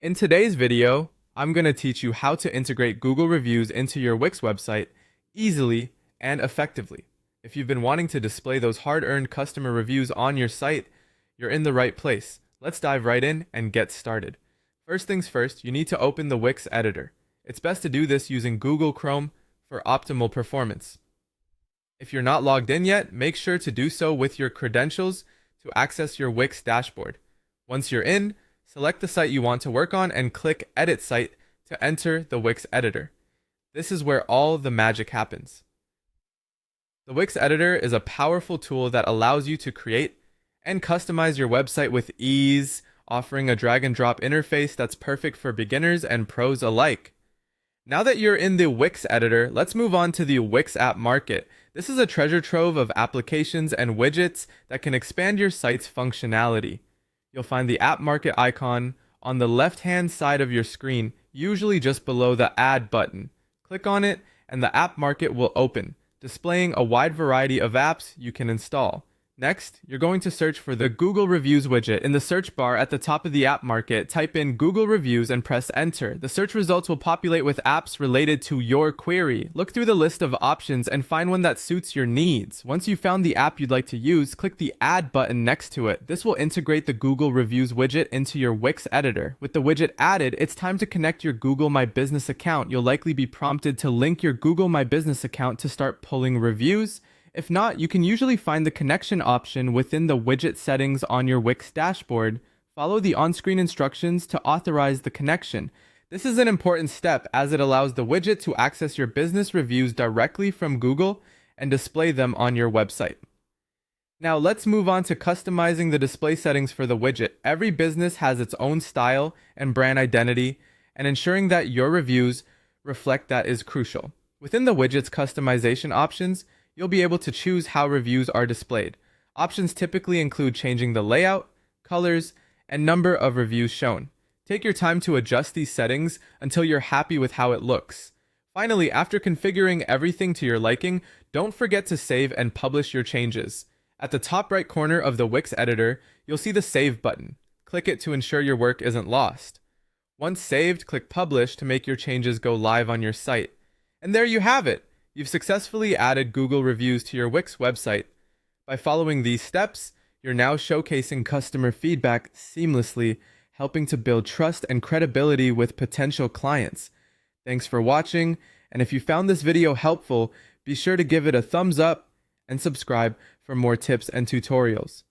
In today's video, I'm going to teach you how to integrate Google reviews into your Wix website easily and effectively. If you've been wanting to display those hard-earned customer reviews on your site, you're in the right place. Let's dive right in and get started. First things first, you need to open the Wix editor. It's best to do this using Google Chrome for optimal performance. If you're not logged in yet, make sure to do so with your credentials to access your Wix dashboard. Once you're in, select the site you want to work on and click Edit Site to enter the Wix editor. This is where all the magic happens. The Wix editor is a powerful tool that allows you to create and customize your website with ease, offering a drag and drop interface that's perfect for beginners and pros alike. Now that you're in the Wix editor, let's move on to the Wix App Market. This is a treasure trove of applications and widgets that can expand your site's functionality. You'll find the App Market icon on the left-hand side of your screen, usually just below the Add button. Click on it and the App Market will open, displaying a wide variety of apps you can install. Next, you're going to search for the Google Reviews widget. In the search bar at the top of the App Market, type in Google Reviews and press Enter. The search results will populate with apps related to your query. Look through the list of options and find one that suits your needs. Once you've found the app you'd like to use, click the Add button next to it. This will integrate the Google Reviews widget into your Wix editor. With the widget added, it's time to connect your Google My Business account. You'll likely be prompted to link your Google My Business account to start pulling reviews. If not, you can usually find the connection option within the widget settings on your Wix dashboard. Follow the on-screen instructions to authorize the connection. This is an important step as it allows the widget to access your business reviews directly from Google and display them on your website. Now let's move on to customizing the display settings for the widget. Every business has its own style and brand identity, and ensuring that your reviews reflect that is crucial. Within the widget's customization options, you'll be able to choose how reviews are displayed. Options typically include changing the layout, colors, and number of reviews shown. Take your time to adjust these settings until you're happy with how it looks. Finally, after configuring everything to your liking, don't forget to save and publish your changes. At the top right corner of the Wix editor, you'll see the Save button. Click it to ensure your work isn't lost. Once saved, click Publish to make your changes go live on your site. And there you have it! You've successfully added Google reviews to your Wix website. By following these steps, you're now showcasing customer feedback seamlessly, helping to build trust and credibility with potential clients. Thanks for watching, and if you found this video helpful, be sure to give it a thumbs up and subscribe for more tips and tutorials.